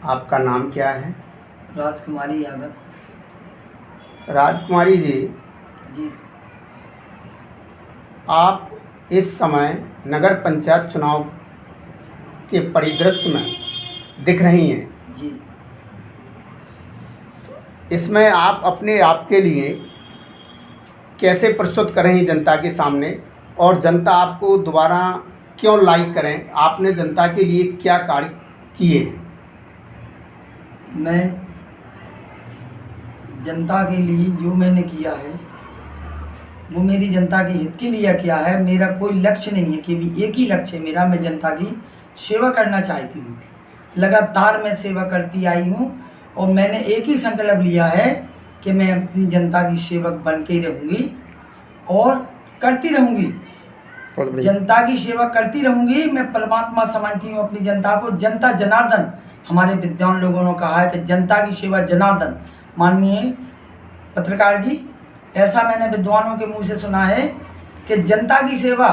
आपका नाम क्या है? राजकुमारी यादव। राजकुमारी जी, जी आप इस समय नगर पंचायत चुनाव के परिदृश्य में दिख रही हैं। जी इसमें आप अपने आप के लिए कैसे प्रस्तुत कर रही हैं जनता के सामने, और जनता आपको दोबारा क्यों लाइक करें? आपने जनता के लिए क्या कार्य किए हैं? मैं जनता के लिए जो मैंने किया है वो मेरी जनता के हित के लिए किया है। मेरा कोई लक्ष्य नहीं है कि भी एक ही लक्ष्य है मेरा, मैं जनता की सेवा करना चाहती हूँ। लगातार मैं सेवा करती आई हूँ और मैंने एक ही संकल्प लिया है कि मैं अपनी जनता की सेवक बन के ही रहूँगी और करती रहूँगी। जनता की सेवा करती रहूँगी। मैं परमात्मा समझती हूँ अपनी जनता को। जनता जनार्दन, हमारे विद्वान लोगों ने कहा है कि जनता की सेवा जनार्दन। माननीय पत्रकार जी, ऐसा मैंने विद्वानों के मुंह से सुना है कि जनता की सेवा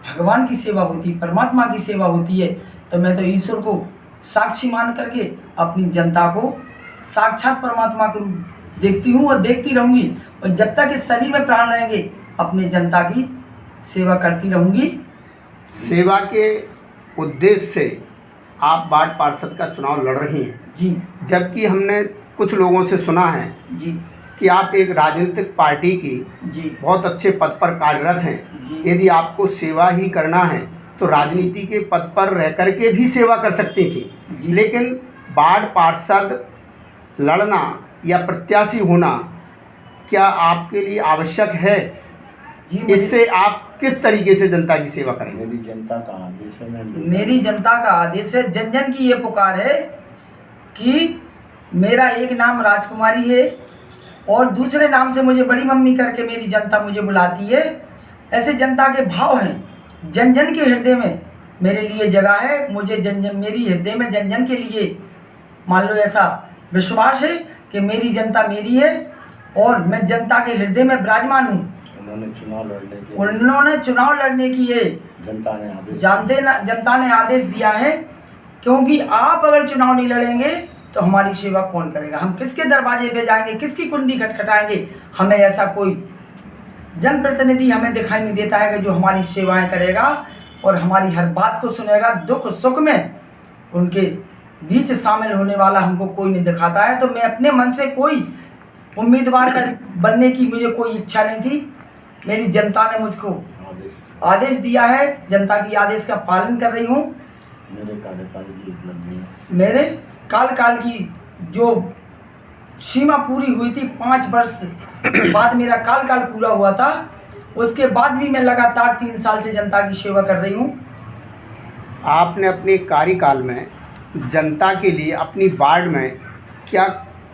भगवान की सेवा होती है, परमात्मा की सेवा होती है। तो मैं तो ईश्वर को साक्षी मान करके अपनी जनता को साक्षात परमात्मा के रूप देखती हूँ और देखती रहूँगी। और जब तक इस शरीर में प्राण रहेंगे अपनी जनता की सेवा करती रहूँगी। सेवा के उद्देश्य से आप वार्ड पार्षद का चुनाव लड़ रही हैं जी, जबकि हमने कुछ लोगों से सुना है जी, कि आप एक राजनीतिक पार्टी की जी, बहुत अच्छे पद पर कार्यरत हैं। जी। यदि आपको सेवा ही करना है तो राजनीति के पद पर रह करके भी सेवा कर सकती थी, जी। लेकिन वार्ड पार्षद लड़ना या प्रत्याशी होना क्या आपके लिए आवश्यक है? जी, इससे आप किस तरीके से जनता की सेवा करेंगे? मेरी जनता का आदेश है। मेरी जनता का आदेश है। जन जन की ये पुकार है कि मेरा एक नाम राजकुमारी है और दूसरे नाम से मुझे बड़ी मम्मी करके मेरी जनता मुझे बुलाती है। ऐसे जनता के भाव हैं। जन जन के हृदय में मेरे लिए जगह है। मुझे जन जन, मेरी हृदय में जन जन के लिए मान लो ऐसा विश्वास है कि मेरी जनता मेरी है और मैं जनता के हृदय में विराजमान हूँ। उन्होंने चुनाव लड़ने की है जनता ने आदेश जनता ने आदेश दिया है। क्योंकि आप अगर चुनाव नहीं लड़ेंगे तो हमारी सेवा कौन करेगा? हम किसके दरवाजे पे जाएंगे? किसकी कुंडी खटखटाएंगे? हमें ऐसा कोई जनप्रतिनिधि हमें दिखाई नहीं देता है कि जो हमारी सेवाएं करेगा और हमारी हर बात को सुनेगा। दुख सुख में उनके बीच शामिल होने वाला हमको कोई नहीं दिखाता है। तो मैं अपने मन से कोई उम्मीदवार का बनने की मुझे कोई इच्छा नहीं थी। मेरी जनता ने मुझको आदेश दिया है, जनता की आदेश का पालन कर रही हूँ। मेरे कार्यकाल की उपलब्धि है। मेरे काल की जो सीमा पूरी हुई थी, 5 वर्ष बाद मेरा काल पूरा हुआ था। उसके बाद भी मैं लगातार 3 साल से जनता की सेवा कर रही हूँ। आपने अपने कार्यकाल में जनता के लिए अपनी वार्ड में क्या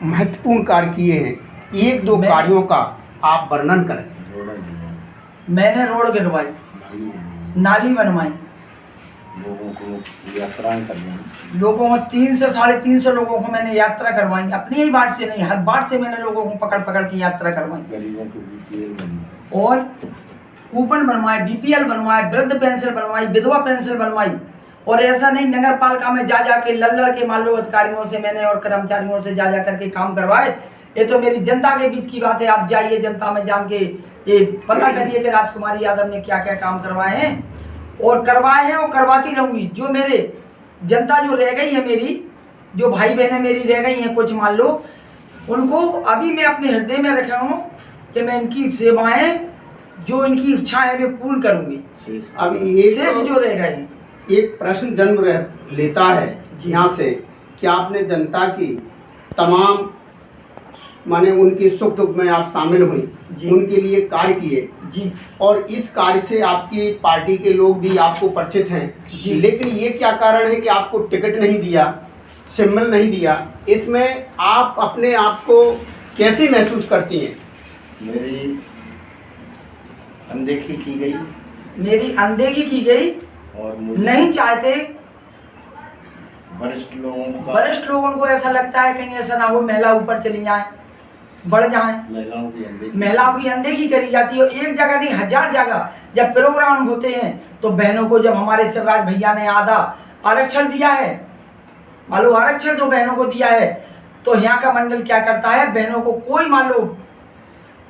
महत्वपूर्ण कार्य किए हैं? एक दो कार्यों का आप वर्णन करें। मैंने रोड गिरवाई, नाली बनवाई, लोगों को यात्राएं करवाई, लोगों को 300 साढ़े 300 लोगों को मैंने यात्रा करवाई। अपनी ही वार्ड से नहीं, हर वार्ड से मैंने लोगों को पकड़ पकड़ के यात्रा करवाई। गरीबों को BPL बनवाई और कूपन बनवाए, BPL बनवाए, वृद्ध पेंशन बनवाई, विधवा पेंशन बनवाई। और ऐसा नहीं, नगर पालिका में जा के लड़ के मान लो अधिकारियों से मैंने और कर्मचारियों से जा करके काम करवाए। ये तो मेरी जनता के बीच की बात है। आप जाइए जनता में जान के ये पता करिए कि राजकुमारी यादव ने क्या क्या काम करवाए हैं और करवाए हैं और करवाती रहूँगी। जो मेरे जनता जो रह गई है, मेरी जो भाई बहनें मेरी रह गई हैं कुछ मान लो, उनको अभी मैं अपने हृदय में रखा हूँ कि मैं इनकी सेवाएं जो इनकी इच्छा है मैं पूर्ण करूँगी। अब ये शेष जो रह गए हैं, एक प्रश्न जन्म लेता है यहाँ से कि आपने जनता की तमाम माने उनके सुख दुख में आप शामिल हुई, उनके लिए कार्य किए जी, और इस कार्य से आपकी पार्टी के लोग भी आपको परिचित हैं जी। लेकिन ये क्या कारण है कि आपको टिकट नहीं दिया, सिंबल नहीं दिया? इसमें आप अपने आप को कैसे महसूस करती हैं? मेरी अनदेखी की गई, मेरी अनदेखी की गई और नहीं चाहते। वरिष्ठ लोगों को ऐसा लगता है कहीं ऐसा ना हो महिला ऊपर चली जाए, बढ़ जाए। महिलाओं की अनदेखी करी जाती है। एक जगह नहीं, 1000 जगह जब प्रोग्राम होते हैं तो बहनों को, जब हमारे शिवराज भैया ने आधा आरक्षण दिया है मान लो आरक्षण तो बहनों को दिया है, तो यहाँ का मंडल क्या करता है, बहनों को कोई मान लो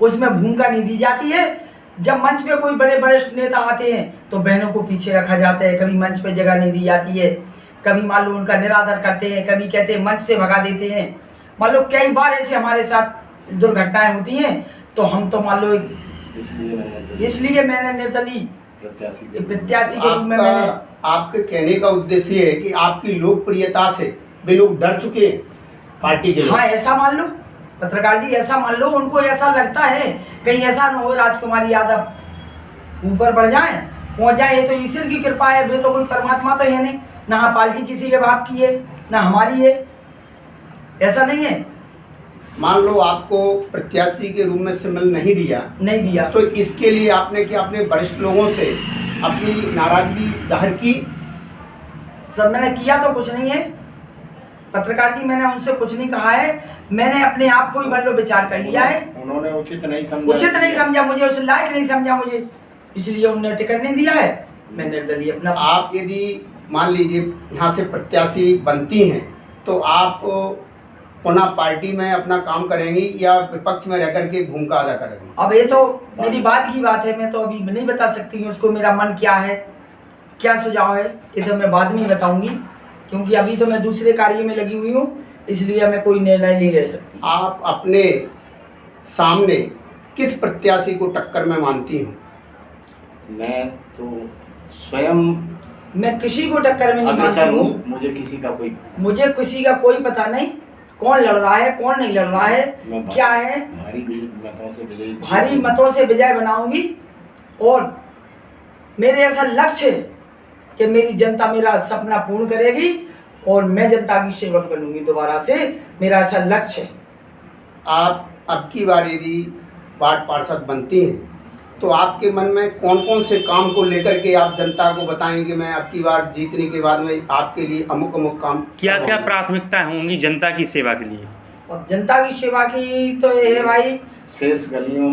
उसमें भूमिका नहीं दी जाती है। जब मंच पे कोई बड़े वरिष्ठ नेता आते हैं तो बहनों को पीछे रखा जाता है, कभी मंच पे जगह नहीं दी जाती है, कभी मान लो उनका निरादर करते हैं, कभी कहते हैं मंच से भगा देते हैं। मान लो कई बार ऐसे हमारे साथ दुर्घटनाएं होती हैं, तो हम तो मान लो इसलिए मैंने निर्दलीय प्रत्याशी के रूप में मैंने आपके कहने का उद्देश्य ये है कि आपकी लोकप्रियता से वे लोग डर चुके हैं पार्टी के लोग। हाँ, ऐसा मान लो पत्रकार जी, ऐसा मान लो उनको ऐसा लगता है कहीं ऐसा न हो राजकुमारी यादव ऊपर बढ़ जाए, पहुंच जाए। ये तो ईश्वर की कृपा है, वे तो कोई परमात्मा तो है नहीं, ना पार्टी किसी के बाप की है ना हमारी है, ऐसा नहीं है। मान लो आपको प्रत्याशी के रूप में सिंबल नहीं दिया तो तो इसके लिए आपने क्या अपने वरिष्ठ लोगों से अपनी नाराजगी जाहिर की? सर मैंने किया तो कुछ नहीं है पत्रकार जी, मैंने उनसे कुछ नहीं कहा है, मैंने अपने आप को ही मान लो विचार कर लिया है। उन्होंने उचित नहीं समझा मुझे, उस लायक नहीं समझा मुझे, इसलिए उन्होंने टिकट नहीं दिया है। मैं निर्दलीय अपना। आप यदि मान लीजिए यहाँ से प्रत्याशी बनती हैं तो आप पुनः पार्टी में अपना काम करेंगी या विपक्ष में रह करके भूमिका अदा करेंगी? अब ये तो मेरी बात की बात है, मैं तो अभी नहीं बता सकती हूँ उसको मेरा मन क्या है, क्या सुझाव है, ये तो मैं बाद में बताऊंगी, क्योंकि अभी तो मैं दूसरे कार्य में लगी हुई हूँ, इसलिए मैं कोई निर्णय नहीं ले सकती। आप अपने सामने किस प्रत्याशी को टक्कर में मानती हूँ? मैं तो स्वयं मैं किसी को टक्कर में नहीं मानती हूँ। मुझे किसी का कोई पता नहीं कौन लड़ रहा है कौन नहीं लड़ रहा है, क्या है। भारी मतों से विजय बनाऊंगी और मेरे ऐसा लक्ष्य है कि मेरी जनता मेरा सपना पूर्ण करेगी और मैं जनता की सेवक बनूंगी दोबारा से, मेरा ऐसा लक्ष्य है। आप अब की बार यदि वार्ड पार्षद बनती हैं तो आपके मन में कौन कौन से काम को लेकर के आप जनता को बताएंगे, मैं अब की बार जीतने के बाद में आपके लिए अमुक अमुक काम, क्या क्या प्राथमिकताएं होंगी जनता की सेवा के लिए? और जनता की सेवा की तो ये है भाई, शेष गलियों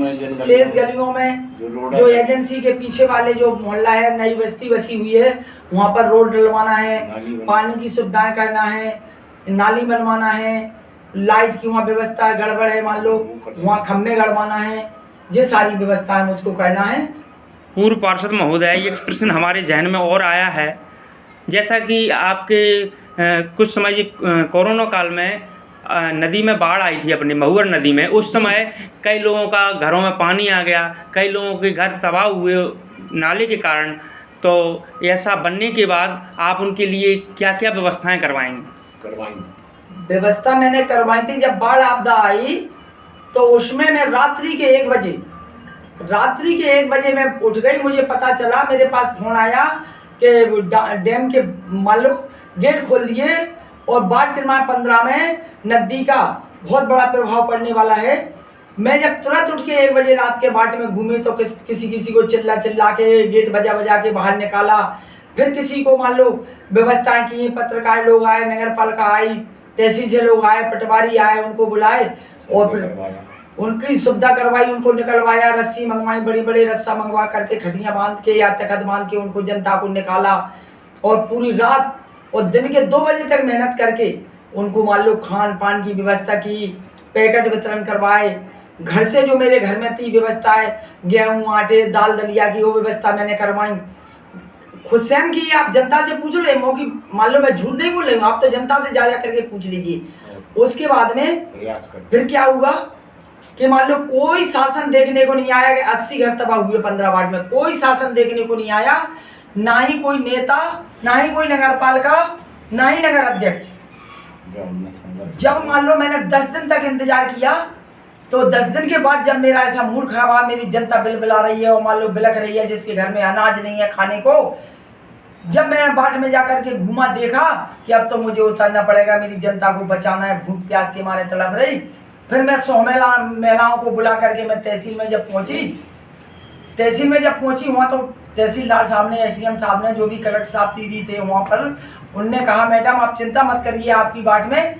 में जो एजेंसी के पीछे वाले जो मोहल्ला है, नई बस्ती बसी हुई है, वहाँ पर रोड डलवाना है, पानी की सुविधाएं करना है, नाली बनवाना है, लाइट की वहाँ व्यवस्था गड़बड़ है, मान लो वहाँ खम्भे गड़वाना है, ये सारी व्यवस्थाएं मुझको करना है। पूर्व पार्षद महोदय, एक प्रश्न हमारे जहन में और आया है, जैसा कि आपके कुछ समय कोरोना काल में नदी में बाढ़ आई थी, अपनी महुअर नदी में, उस समय कई लोगों का घरों में पानी आ गया, कई लोगों के घर तबाह हुए नाले के कारण, तो ऐसा बनने के बाद आप उनके लिए क्या क्या व्यवस्थाएं करवाएंगे? व्यवस्था मैंने करवाई थी, जब बाढ़ आपदा आई तो उसमें मैं रात्रि के 1 बजे मैं उठ गई, मुझे पता चला, मेरे पास फोन आया कि डैम के मान लो गेट खोल दिए और बाढ़ निर्माण 15 में नदी का बहुत बड़ा प्रभाव पड़ने वाला है। मैं जब तुरंत उठ के 1 बजे रात के बाट में घूमी तो किसी को चिल्ला के गेट बजा के बाहर निकाला, फिर किसी को मान लो व्यवस्थाएं की, पत्रकार लोग आए, नगर पालिका आई, तहसील से लोग आए, पटवारी आए, उनको बुलाए और फिर उनकी सुविधा करवाई, उनको निकलवाया, रस्सी मंगवाई, बड़ी रस्सा मंगवा करके खटियाँ बांध के या तखत बांध के उनको जनता को निकाला और पूरी रात और दिन के 2 बजे तक मेहनत करके उनको मान लो खान पान की व्यवस्था की, पैकेट वितरण करवाए, घर से जो मेरे घर में थी व्यवस्था है, गेहूँ आटे दाल दलिया की वो व्यवस्था मैंने करवाई, खुद स्वयं की। आप जनता से पूछ रहे मौकी, मान लो मैं झूठ नहीं बोल रही हूँ, आप तो जनता से जा करके पूछ लीजिए। उसके बाद में फिर क्या हुआ कि मान लो कोई शासन देखने को नहीं आया कि 80 घर तबाह हुए 15 वार्ड में, कोई शासन देखने को नहीं आया, ना ही कोई नेता, ना ही कोई नगर पालिका, ना ही नगर अध्यक्ष। जब मान लो मैंने 10 दिन तक इंतजार किया तो 10 दिन के बाद जब मेरा ऐसा मूड खराब हुआ, मेरी जनता बिलबिला रही है और मान लो बिलख रही है, जिसके घर में अनाज नहीं है खाने को, जब मैंने बाट में जाकर के घूमा, देखा कि अब तो मुझे उतरना पड़ेगा, मेरी जनता को बचाना है, भूख प्यास के मारे तड़प रही। फिर मैं 100 महिलाओं को बुला करके मैं तहसील में जब पहुंची, वहाँ तो तहसीलदार साहब ने, एसडीएम साहब ने, जो भी कलेक्टर साहब पीडी थे वहाँ पर, उनने कहा मैडम आप चिंता मत करिए, आपकी बाट में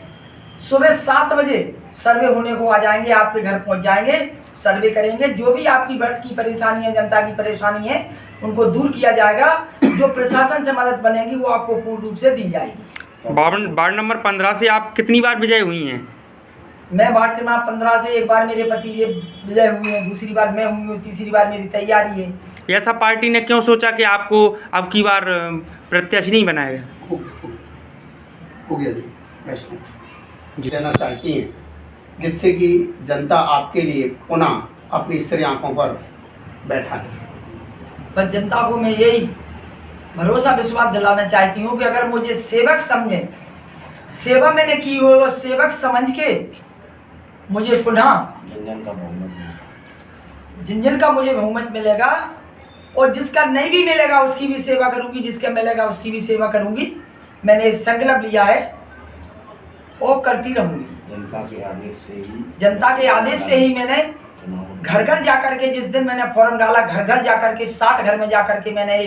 सुबह 7 बजे सर्वे होने को आ जाएंगे, आपके घर पहुँच जाएंगे, सर्वे करेंगे, जो भी आपकी बाट की परेशानी है, जनता की परेशानी है, उनको दूर किया जाएगा, जो प्रशासन से मदद बनेगी वो आपको पूर्ण रूप से दी जाएगी। वार्ड नंबर 15 से आप कितनी बार विजय हुई हैं? मैं वार्ड क्रमांक 15 से एक बार मेरे पति ये विजय हुए हैं, दूसरी बार मैं हुई हूँ, तीसरी बार मेरी तैयारी है। ऐसा पार्टी ने क्यों सोचा कि आपको अब की बार प्रत्याशी नहीं बनाएगा? हो गया जी प्रश्न देना चाहती हैं जिससे कि जनता आपके लिए पुनः अपनी स्थिर आंखों पर बैठा है? पर जनता को मैं यही भरोसा विश्वास दिलाना चाहती हूँ कि अगर मुझे सेवक समझे, सेवा मैंने की हो और सेवक समझ के मुझे पुनः जन का बहुमत है। जिन का मुझे बहुमत मिलेगा और जिसका नहीं भी मिलेगा उसकी भी सेवा करूंगी, जिसका मिलेगा उसकी भी सेवा करूंगी। मैंने एक संकल्प लिया है और करती रहूंगी। जनता के आदेश से ही जनता के आदेश से ही मैंने चुनाव घर घर जाकर के, जिस दिन मैंने फॉर्म डाला, घर घर जाकर के 60 घर में जाकर के मैंने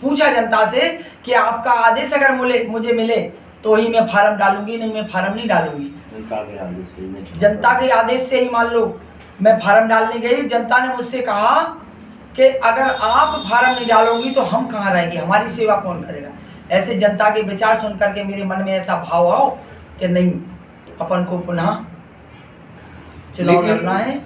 पूछा जनता से कि आपका आदेश अगर मुझे मिले तो ही मैं फार्म डालूंगी, नहीं मैं फार्म नहीं डालूंगी। जनता के आदेश से ही मैं चुनाव जनता के आदेश से ही मान लो मैं फार्म डालने गई, जनता ने मुझसे कहा कि अगर आप फार्म नहीं डालोगी तो हम कहाँ रहेंगे, हमारी सेवा कौन करेगा। ऐसे जनता के विचार सुन करके मेरे मन में ऐसा भाव आओ कि नहीं, अपन को पुनः चुनाव लड़ना है।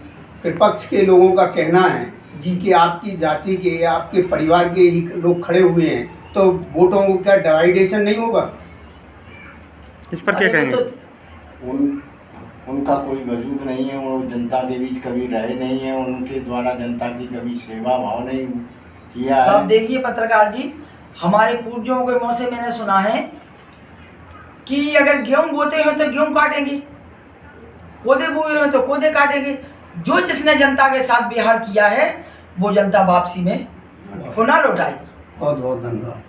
विपक्ष के लोगों का कहना है जी कि आपकी जाति के या आपके परिवार के ही लोग खड़े हुए हैं तो वोटों को क्या डिवाइडेशन नहीं होगा? इस पर क्या अरे वो कहेंगे? तो उनका कोई वजूद नहीं है, वो जनता के बीच कभी रहे नहीं है, उनके द्वारा जनता की कभी सेवा भाव नहीं किया है। सब देखिए पत्रकार जी, हमारे पूर्वजों के मुँह से मैंने सुना है कि अगर गेहूं बोते हो तो गेहूं काटेंगे, कोदे बोए हो तो कोदे काटेंगे। जो जिसने जनता के साथ व्यवहार किया है वो जनता वापसी में पुनः लौटाएगी। बहुत बहुत धन्यवाद।